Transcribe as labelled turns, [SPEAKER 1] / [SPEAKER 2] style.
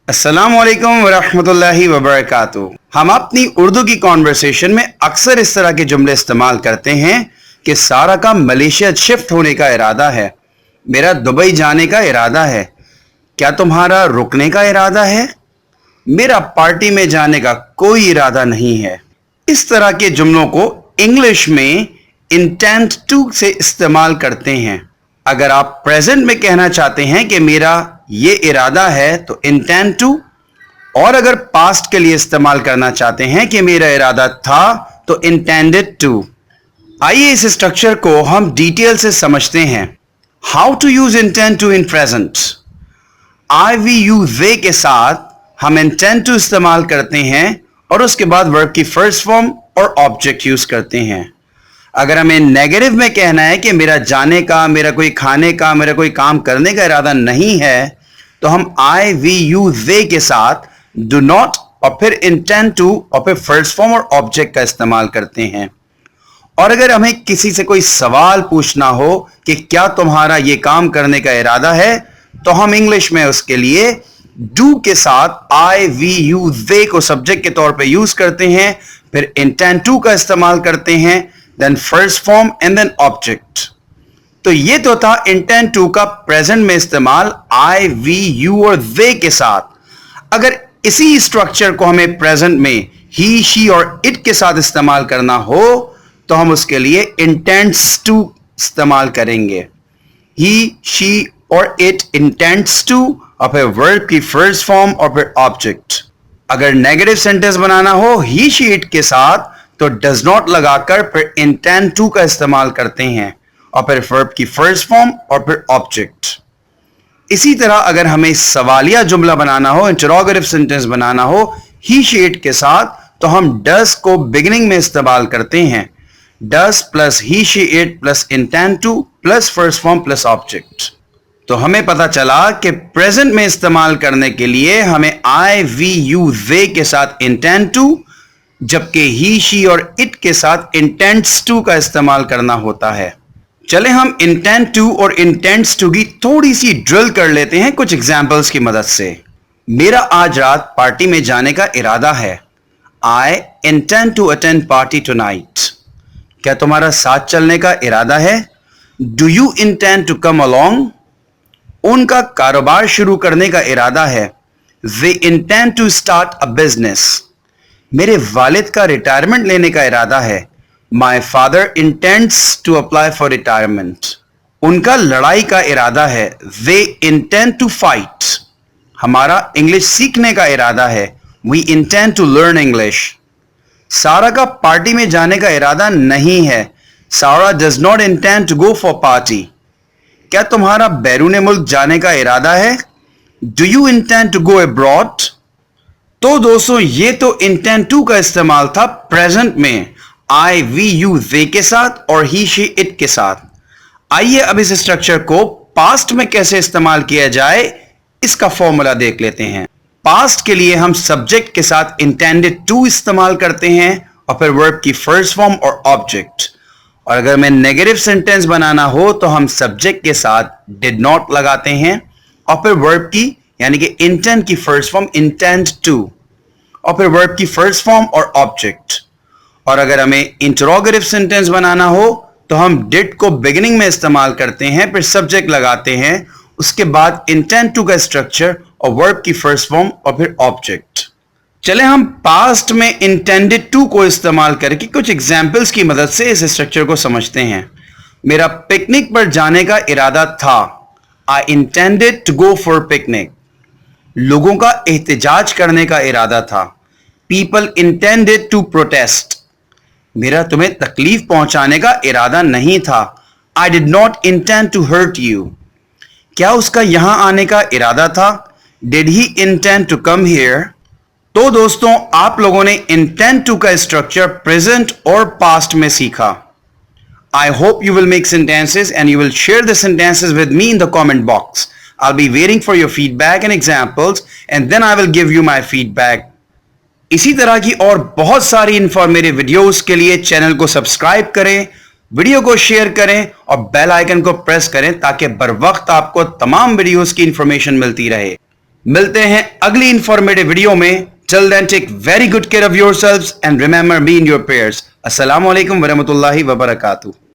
[SPEAKER 1] अस्सलाम वालेकुम वरहमतुल्लाहि वबरकातुह। हम अपनी उर्दू की कॉन्वर्सेशन में अक्सर इस तरह के जुमले इस्तेमाल करते हैं कि सारा का मलेशिया शिफ्ट होने का इरादा है, मेरा दुबई जाने का इरादा है, क्या तुम्हारा रुकने का इरादा है, मेरा पार्टी में जाने का कोई इरादा नहीं है। इस तरह के जुमलों को इंग्लिश में इंटेंट टू से इस्तेमाल करते हैं। अगर आप प्रेजेंट में कहना चाहते हैं कि मेरा ये इरादा है तो इंटेंट टू, और अगर पास्ट के लिए इस्तेमाल करना चाहते हैं कि मेरा इरादा था तो इंटेंडेड टू। आइए इस स्ट्रक्चर को हम डिटेल से समझते हैं। How to use intent to in present. I we you they के साथ हम इंटेंट टू इस्तेमाल करते हैं और उसके बाद वर्ब की फर्स्ट फॉर्म और ऑब्जेक्ट यूज करते हैं। अगर हमें नेगेटिव में कहना है कि मेरा जाने का, मेरा कोई खाने का, मेरा कोई काम करने का इरादा नहीं है, तो हम आई वी यू दे के साथ डू नॉट और फिर इंटेंट टू और फिर फर्स्ट फॉर्म और ऑब्जेक्ट का इस्तेमाल करते हैं। और अगर हमें किसी से कोई सवाल पूछना हो कि क्या तुम्हारा ये काम करने का इरादा है, तो हम इंग्लिश में उसके लिए डू के साथ आई वी यू दे को सब्जेक्ट के तौर पे यूज करते हैं, फिर इंटेंट टू का इस्तेमाल करते हैं, then first form and then object. तो ये तो था इंटेंट टू का प्रेजेंट में इस्तेमाल आई वी यू और दे के साथ। अगर इसी स्ट्रक्चर को हमें प्रेजेंट में ही शी और इट के साथ इस्तेमाल करना हो तो हम उसके लिए इंटेंट्स टू इस्तेमाल करेंगे। ही शी और इट इंटेंट्स टू और फिर वर्ब की फर्स्ट फॉर्म और फिर ऑब्जेक्ट। अगर नेगेटिव सेंटेंस बनाना हो ही शी इट के साथ तो डज नॉट लगाकर फिर इंटेंट टू का इस्तेमाल करते हैं और फिर वर्ब की फर्स्ट फॉर्म और फिर ऑब्जेक्ट। इसी तरह अगर हमें सवालिया जुमला बनाना हो, इंटरोगेटिव सेंटेंस बनाना हो ही शी इट के साथ, तो हम डज को बिगिनिंग में इस्तेमाल करते हैं। Does plus he she it plus intent two plus first form plus object. तो हमें पता चला कि प्रेजेंट में इस्तेमाल करने के लिए हमें आई वी यू दे के साथ इंटेंट टू, जबकि ही शी और इट के साथ इंटेंट्स टू का इस्तेमाल करना होता है। चले हम इंटेंट टू और इंटेंट्स टू की थोड़ी सी ड्रिल कर लेते हैं कुछ एग्जांपल्स की मदद से। मेरा आज रात पार्टी में जाने का इरादा है। I intend to attend party tonight. क्या तुम्हारा साथ चलने का इरादा है? Do you intend to come along? उनका कारोबार शुरू करने का इरादा है। They intend to start a business. मेरे वालिद का रिटायरमेंट लेने का इरादा है। My father intends to apply for retirement. उनका लड़ाई का इरादा है। They intend to fight. हमारा इंग्लिश सीखने का इरादा है। We intend to learn English. सारा का पार्टी में जाने का इरादा नहीं है। Sara does not intend to go for party. क्या तुम्हारा बैरून मुल्क जाने का इरादा है? Do you intend to go abroad? तो दोस्तों ये तो इंटेंट टू का इस्तेमाल था प्रेजेंट में आई वी यू दे के साथ और ही शी इट के साथ। आइए अब इस स्ट्रक्चर को पास्ट में कैसे इस्तेमाल किया जाए इसका फॉर्मूला देख लेते हैं। पास्ट के लिए हम सब्जेक्ट के साथ इंटेंडेड टू इस्तेमाल करते हैं और फिर वर्ब की फर्स्ट फॉर्म और ऑब्जेक्ट। और अगर मैं नेगेटिव सेंटेंस बनाना हो तो हम सब्जेक्ट के साथ डिड नॉट लगाते हैं और फिर वर्ब की यानी कि इंटेंट की फर्स्ट फॉर्म इंटेंड टू और फिर वर्ब की फर्स्ट फॉर्म और ऑब्जेक्ट। और अगर हमें इंटरोगेटिव सेंटेंस बनाना हो तो हम डिड को बिगिनिंग में इस्तेमाल करते हैं, फिर सब्जेक्ट लगाते हैं, उसके बाद इंटेंड टू का स्ट्रक्चर और वर्ब की फर्स्ट फॉर्म और फिर ऑब्जेक्ट। चले हम पास्ट में इंटेंडेड टू को इस्तेमाल करके कुछ एग्जाम्पल्स की मदद से इस स्ट्रक्चर को समझते हैं। मेरा पिकनिक पर जाने का इरादा था। I intended to go for picnic. लोगों का एहतजाज करने का इरादा था। People intended to protest. मेरा तुम्हें तकलीफ पहुंचाने का इरादा नहीं था। I did not intend to hurt you. क्या उसका यहां आने का इरादा था? Did he intend to come here? तो दोस्तों आप लोगों ने इंटेंड टू का स्ट्रक्चर प्रेजेंट और पास्ट में सीखा। I hope you will make sentences and you will share the sentences with me in the comment box. I'll be waiting for your feedback and examples and then I will give you my feedback. इसी तरह की और बहुत सारी informative videos के लिए channel को subscribe करें, वीडियो को शेयर करें और बेल आइकन को प्रेस करें ताकि बर वक्त आपको तमाम वीडियोस की इंफॉर्मेशन मिलती रहे। ملتے ہیں اگلی انفارمیٹیو ویڈیو میں. Till then, take very good care of yourselves and remember me in your prayers. Assalamu alaikum wa rahmatullahi wa barakatuh.